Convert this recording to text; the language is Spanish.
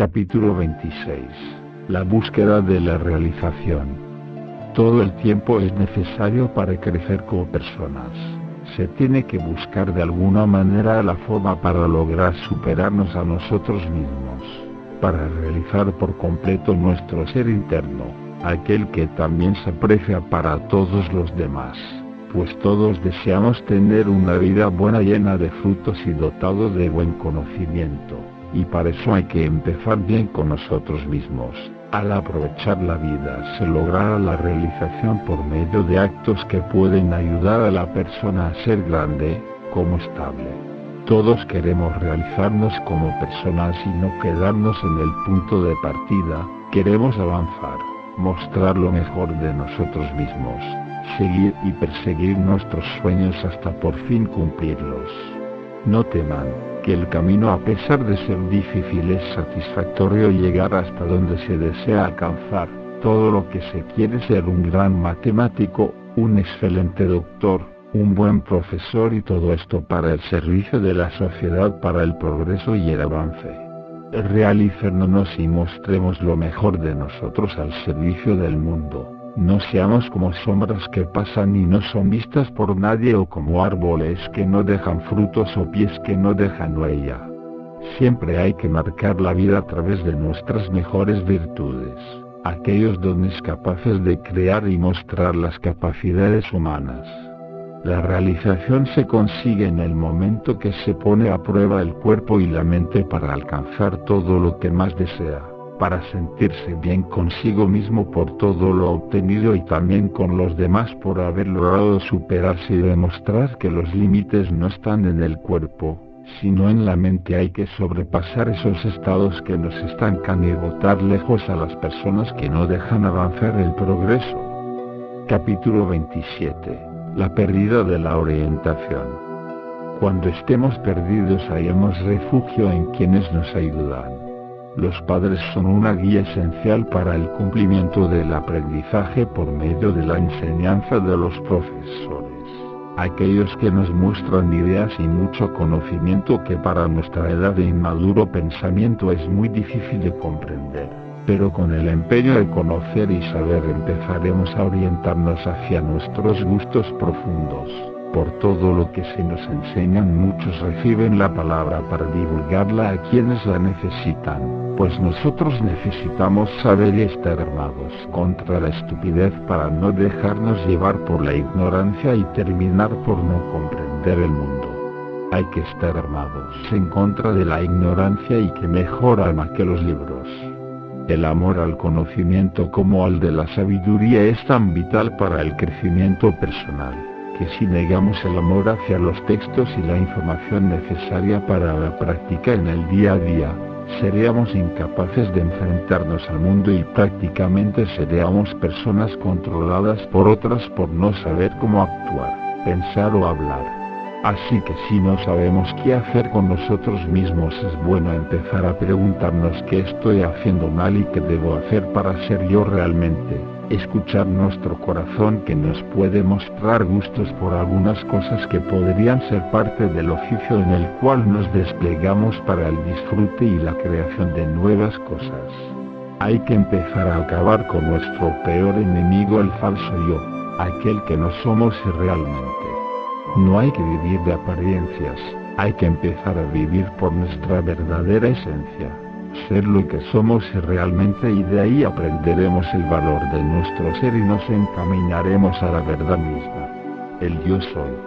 Capítulo 26. La búsqueda de la realización. Todo el tiempo es necesario para crecer como personas. Se tiene que buscar de alguna manera la forma para lograr superarnos a nosotros mismos, para realizar por completo nuestro ser interno, aquel que también se aprecia para todos los demás, pues todos deseamos tener una vida buena, llena de frutos y dotados de buen conocimiento. Y para eso hay que empezar bien con nosotros mismos. Al aprovechar la vida se logrará la realización por medio de actos que pueden ayudar a la persona a ser grande, como estable. Todos queremos realizarnos como personas y no quedarnos en el punto de partida. Queremos avanzar, mostrar lo mejor de nosotros mismos, seguir y perseguir nuestros sueños hasta por fin cumplirlos. No teman que el camino, a pesar de ser difícil, es satisfactorio llegar hasta donde se desea alcanzar. Todo lo que se quiere es ser un gran matemático, un excelente doctor, un buen profesor, y todo esto para el servicio de la sociedad, para el progreso y el avance. Realicémonos y mostremos lo mejor de nosotros al servicio del mundo. No seamos como sombras que pasan y no son vistas por nadie, o como árboles que no dejan frutos o pies que no dejan huella. Siempre hay que marcar la vida a través de nuestras mejores virtudes, aquellos dones capaces de crear y mostrar las capacidades humanas. La realización se consigue en el momento que se pone a prueba el cuerpo y la mente para alcanzar todo lo que más desea, para sentirse bien consigo mismo por todo lo obtenido y también con los demás por haber logrado superarse y demostrar que los límites no están en el cuerpo, sino en la mente. Hay que sobrepasar esos estados que nos estancan y botar lejos a las personas que no dejan avanzar el progreso. Capítulo 27. La pérdida de la orientación. Cuando estemos perdidos, hallemos refugio en quienes nos ayudan. Los padres son una guía esencial para el cumplimiento del aprendizaje por medio de la enseñanza de los profesores. Aquellos que nos muestran ideas y mucho conocimiento que para nuestra edad de inmaduro pensamiento es muy difícil de comprender. Pero con el empeño de conocer y saber empezaremos a orientarnos hacia nuestros gustos profundos. Por todo lo que se nos enseñan, muchos reciben la palabra para divulgarla a quienes la necesitan, pues nosotros necesitamos saber y estar armados contra la estupidez para no dejarnos llevar por la ignorancia y terminar por no comprender el mundo. Hay que estar armados en contra de la ignorancia, y que mejor arma que los libros. El amor al conocimiento como al de la sabiduría es tan vital para el crecimiento personal, que si negamos el amor hacia los textos y la información necesaria para la práctica en el día a día, seríamos incapaces de enfrentarnos al mundo y prácticamente seríamos personas controladas por otras por no saber cómo actuar, pensar o hablar. Así que si no sabemos qué hacer con nosotros mismos, es bueno empezar a preguntarnos qué estoy haciendo mal y qué debo hacer para ser yo realmente. Escuchar nuestro corazón, que nos puede mostrar gustos por algunas cosas que podrían ser parte del oficio en el cual nos desplegamos para el disfrute y la creación de nuevas cosas. Hay que empezar a acabar con nuestro peor enemigo, el falso yo, aquel que no somos realmente. No hay que vivir de apariencias, hay que empezar a vivir por nuestra verdadera esencia, ser lo que somos realmente, y de ahí aprenderemos el valor de nuestro ser y nos encaminaremos a la verdad misma, el yo soy.